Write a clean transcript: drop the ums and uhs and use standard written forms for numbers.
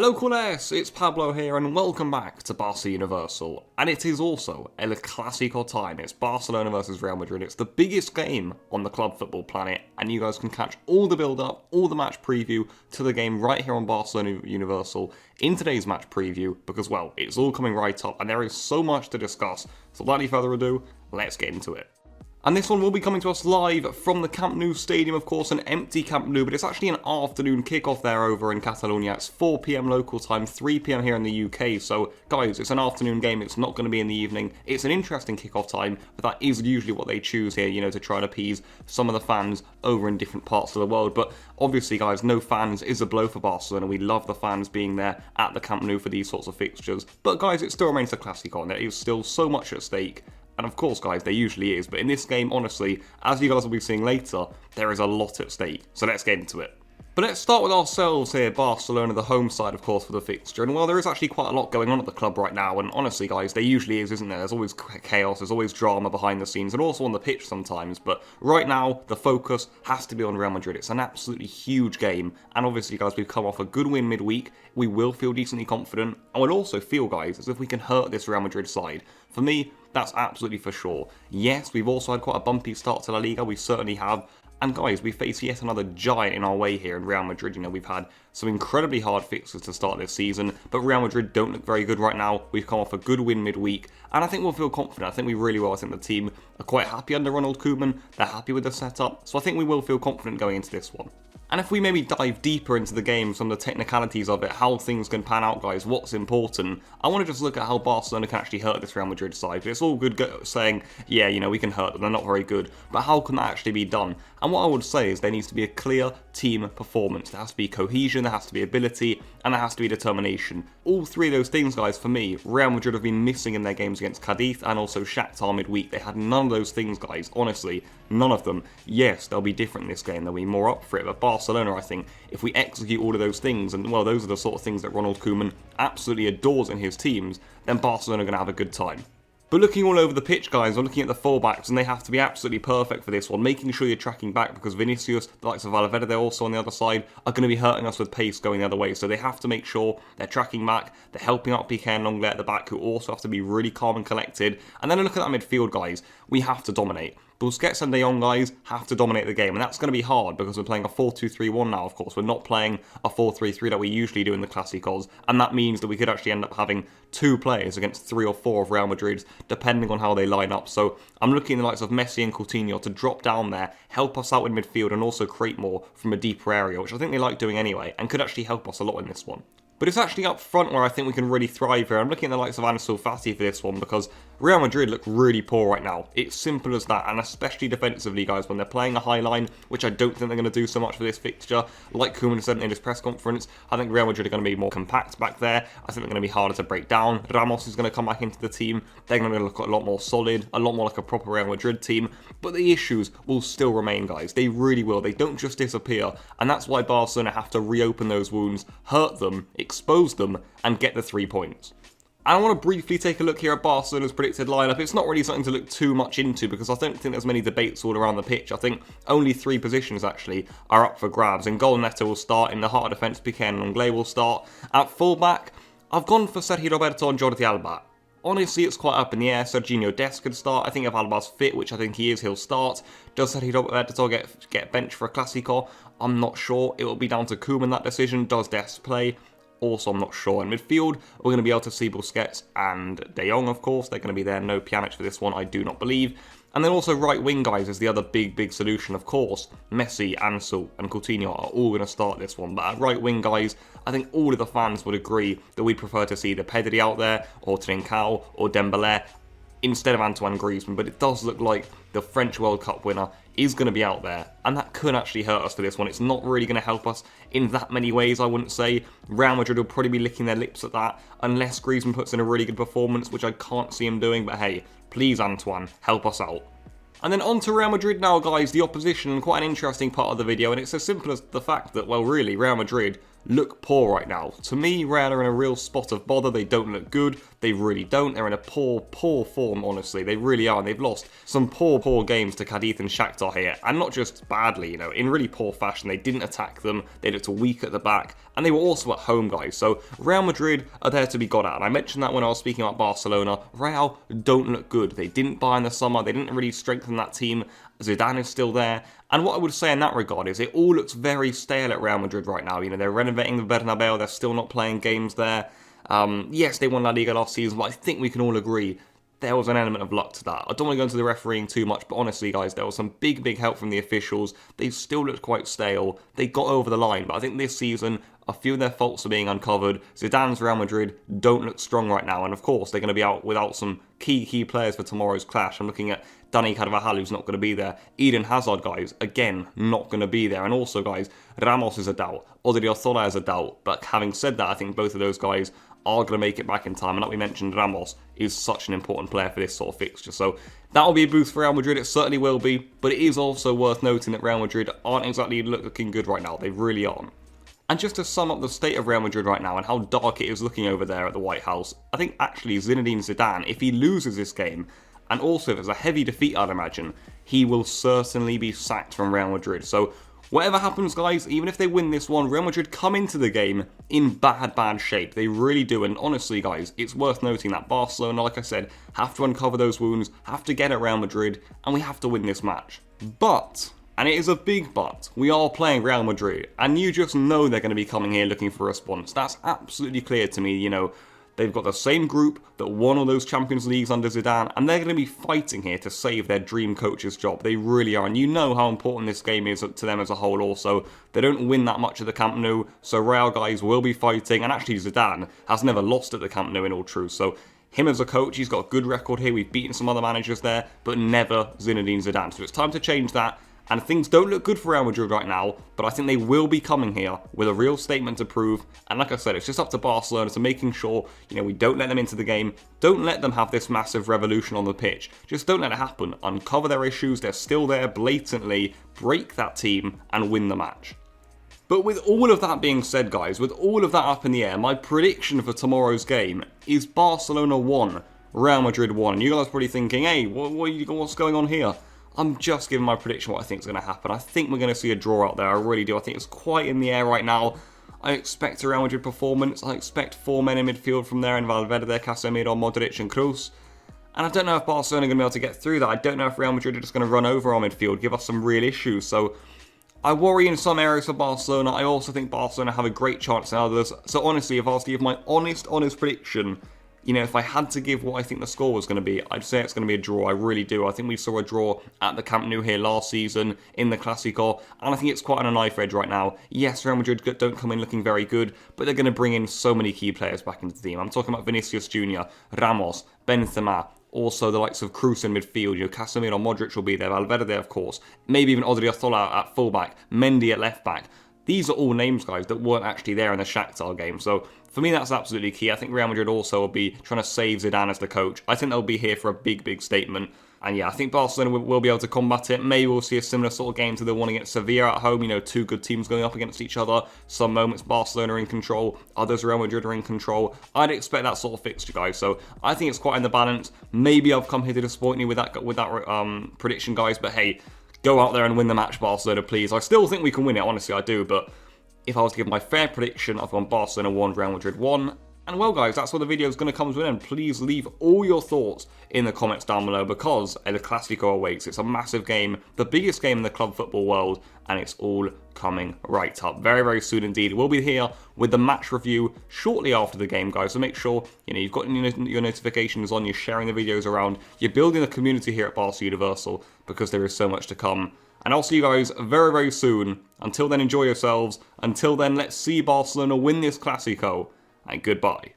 Hello Cules, it's Pablo here and welcome back to Barca Universal. And it is also El Clásico time. It's Barcelona versus Real Madrid. It's the biggest game on the club football planet and you guys can catch all the build-up, all the match preview to the game right here on Barcelona Universal in today's match preview because, well, it's all coming right up and there is so much to discuss. So without any further ado, let's get into it. And this one will be coming to us live from the Camp Nou stadium, of course, an empty Camp Nou, but it's actually an afternoon kickoff there over in Catalonia. It's 4 PM local time, 3 PM here in the UK, so guys, it's an afternoon game, it's not going to be in the evening. It's an interesting kickoff time, but that is usually what they choose here, you know, to try and appease some of the fans over in different parts of the world. But obviously, guys, no fans is a blow for Barcelona. We love the fans being there at the Camp Nou for these sorts of fixtures. But guys, it still remains a Clásico, and there is still so much at stake. And of course, guys, there usually is, but in this game, honestly, as you guys will be seeing later, there is a lot at stake. So let's get into it. But let's start with ourselves here, Barcelona, the home side, of course, for the fixture. And well, there is actually quite a lot going on at the club right now. And honestly, guys, there usually is, isn't there? There's always chaos, there's always drama behind the scenes, and also on the pitch sometimes. But right now, the focus has to be on Real Madrid. It's an absolutely huge game. And obviously, guys, we've come off a good win midweek. We will feel decently confident. And we'll also feel, guys, as if we can hurt this Real Madrid side. For me, that's absolutely for sure. Yes, we've also had quite a bumpy start to La Liga. We certainly have. And guys, we face yet another giant in our way here in Real Madrid. You know, we've had some incredibly hard fixtures to start this season, but Real Madrid don't look very good right now. We've come off a good win midweek, and I think we'll feel confident. I think we really will. I think the team are quite happy under Ronald Koeman. They're happy with the setup, so I think we will feel confident going into this one. And if we maybe dive deeper into the game, some of the technicalities of it, how things can pan out, guys, what's important, I want to just look at how Barcelona can actually hurt this Real Madrid side. It's all good saying, yeah, you know, we can hurt them, they're not very good, but how can that actually be done? And what I would say is there needs to be a clear team performance. There has to be cohesion, there has to be ability, and there has to be determination. All three of those things, guys, for me, Real Madrid have been missing in their games against Cadiz and also Shakhtar midweek. They had none of those things, guys, honestly, none of them. Yes, they'll be different in this game, they'll be more up for it, but Barcelona, I think, if we execute all of those things, and well, those are the sort of things that Ronald Koeman absolutely adores in his teams, then Barcelona are going to have a good time. But looking all over the pitch, guys, we're looking at the fullbacks, and they have to be absolutely perfect for this one, making sure you're tracking back, because Vinicius, the likes of Valverde, they're also on the other side, are going to be hurting us with pace going the other way, so they have to make sure they're tracking back, they're helping out Piqué and Lenglet at the back, who also have to be really calm and collected, and then look at that midfield, guys, we have to dominate. Busquets and De Jong, guys, have to dominate the game, and that's going to be hard because we're playing a 4-2-3-1 now, of course. We're not playing a 4-3-3 that we usually do in the Clásicos, and that means that we could actually end up having 2 players against 3 or 4 of Real Madrid's, depending on how they line up. So I'm looking at the likes of Messi and Coutinho to drop down there, help us out in midfield, and also create more from a deeper area, which I think they like doing anyway, and could actually help us a lot in this one. But it's actually up front where I think we can really thrive here. I'm looking at the likes of Ansu Fati for this one because Real Madrid look really poor right now. It's simple as that, and especially defensively, guys, when they're playing a high line, which I don't think they're going to do so much for this fixture. Like Koeman said in his press conference, I think Real Madrid are going to be more compact back there. I think they're going to be harder to break down. Ramos is going to come back into the team. They're going to look a lot more solid, a lot more like a proper Real Madrid team. But the issues will still remain, guys. They really will. They don't just disappear, and that's why Barcelona have to reopen those wounds, hurt them, expose them, and get the 3 points. And I want to briefly take a look here at Barcelona's predicted lineup. It's not really something to look too much into because I don't think there's many debates all around the pitch. I think only 3 positions actually are up for grabs. In goal, Neto will start. In the heart of defence, Piqué and Lenglet will start. At fullback, I've gone for Sergio Roberto and Jordi Alba. Honestly, it's quite up in the air. Serginho Dest could start. I think if Alba's fit, which I think he is, he'll start. Does Sergio Roberto get benched for a Clásico? I'm not sure. It will be down to Koeman, that decision. Does Dest play? Also, I'm not sure. In midfield, we're going to be able to see Busquets and De Jong, of course. They're going to be there. No Pjanic for this one, I do not believe. And then also right wing, guys, is the other big solution, of course. Messi, Ansu, and Coutinho are all going to start this one. But at right wing, guys, I think all of the fans would agree that we'd prefer to see either Pedri out there, or Trincao, or Dembélé, instead of Antoine Griezmann. But it does look like the French World Cup winner is going to be out there, and that could actually hurt us for this one. It's not really going to help us in that many ways, I wouldn't say. Real Madrid will probably be licking their lips at that, unless Griezmann puts in a really good performance, which I can't see him doing, but hey, please Antoine, help us out. And then on to Real Madrid now, guys, the opposition, and quite an interesting part of the video, and it's as simple as the fact that, well, really, Real Madrid look poor right now. To me, Real are in a real spot of bother. They don't look good. They really don't. They're in a poor form, honestly. They really are, and they've lost some poor games to Cadiz and Shakhtar here, and not just badly, in really poor fashion. They didn't attack them. They looked weak at the back, and they were also at home, guys. So Real Madrid are there to be got at, and I mentioned that when I was speaking about Barcelona. Real don't look good. They didn't buy in the summer. They didn't really strengthen that team. Zidane is still there. And what I would say in that regard is it all looks very stale at Real Madrid right now. They're renovating the Bernabeu. They're still not playing games there. Yes, they won La Liga last season, but I think we can all agree there was an element of luck to that. I don't want to go into the refereeing too much, but honestly, guys, there was some big help from the officials. They still looked quite stale. They got over the line, but I think this season, a few of their faults are being uncovered. Zidane's Real Madrid don't look strong right now, and of course, they're going to be out without some key players for tomorrow's clash. I'm looking at Dani Carvajal, who's not going to be there. Eden Hazard, guys, again, not going to be there. And also, guys, Ramos is a doubt. Odriozola is a doubt. But having said that, I think both of those guys are going to make it back in time. And like we mentioned, Ramos is such an important player for this sort of fixture. So that will be a boost for Real Madrid. It certainly will be. But it is also worth noting that Real Madrid aren't exactly looking good right now. They really aren't. And just to sum up the state of Real Madrid right now and how dark it is looking over there at the White House, I think actually Zinedine Zidane, if he loses this game, and also if it's a heavy defeat, I'd imagine, he will certainly be sacked from Real Madrid. So whatever happens, guys, even if they win this one, Real Madrid come into the game in bad shape. They really do. And honestly, guys, it's worth noting that Barcelona, like I said, have to uncover those wounds, have to get at Real Madrid, and we have to win this match. But, and it is a big but, we are playing Real Madrid, and you just know they're going to be coming here looking for a response. That's absolutely clear to me. They've got the same group that won all those Champions Leagues under Zidane, and they're going to be fighting here to save their dream coach's job. They really are, and you know how important this game is to them as a whole also. They don't win that much at the Camp Nou, so Real guys will be fighting, and actually Zidane has never lost at the Camp Nou in all truth, so him as a coach, he's got a good record here. We've beaten some other managers there, but never Zinedine Zidane, so it's time to change that. And things don't look good for Real Madrid right now, but I think they will be coming here with a real statement to prove. And like I said, it's just up to Barcelona to making sure, we don't let them into the game. Don't let them have this massive revolution on the pitch. Just don't let it happen. Uncover their issues. They're still there blatantly. Break that team and win the match. But with all of that being said, guys, with all of that up in the air, my prediction for tomorrow's game is Barcelona 1, Real Madrid 1. And you guys are probably thinking, hey, what's going on here? I'm just giving my prediction what I think is going to happen. I think we're going to see a draw out there. I really do. I think it's quite in the air right now. I expect a Real Madrid performance. I expect 4 men in midfield from there in Valverde, Casemiro, Modric and Cules. And I don't know if Barcelona are going to be able to get through that. I don't know if Real Madrid are just going to run over our midfield, give us some real issues. So I worry in some areas for Barcelona. I also think Barcelona have a great chance in others. So honestly, if I was to give my honest prediction, if I had to give what I think the score was going to be, I'd say it's going to be a draw. I really do. I think we saw a draw at the Camp Nou here last season in the Clásico, and I think it's quite on a knife edge right now. Yes, Real Madrid don't come in looking very good, but they're going to bring in so many key players back into the team. I'm talking about Vinicius Jr., Ramos, Benzema, also the likes of Cules in midfield. Casemiro, Modric will be there, Valverde, of course, maybe even Odriozola at fullback, Mendy at left back. These are all names, guys, that weren't actually there in the Shakhtar game. So for me, that's absolutely key. I think Real Madrid also will be trying to save Zidane as the coach. I think they'll be here for a big statement. And yeah, I think Barcelona will be able to combat it. Maybe we'll see a similar sort of game to the one against Sevilla at home. Two good teams going up against each other. Some moments Barcelona are in control, others Real Madrid are in control. I'd expect that sort of fixture, guys. So I think it's quite in the balance. Maybe I've come here to disappoint you with that prediction, guys. But hey, go out there and win the match, Barcelona, please. I still think we can win it, honestly, I do. But if I was to give my fair prediction, I've gone Barcelona 1, Real Madrid 1. And well, guys, that's where the video is going to come to an end. Please leave all your thoughts in the comments down below because El Clásico awaits. It's a massive game, the biggest game in the club football world, and it's all coming right up very soon indeed. We'll be here with the match review shortly after the game, guys. So make sure you've got your notifications on, you're sharing the videos around, you're building a community here at Barca Universal because there is so much to come. And I'll see you guys very soon. Until then, enjoy yourselves. Until then, let's see Barcelona win this Clásico. And goodbye.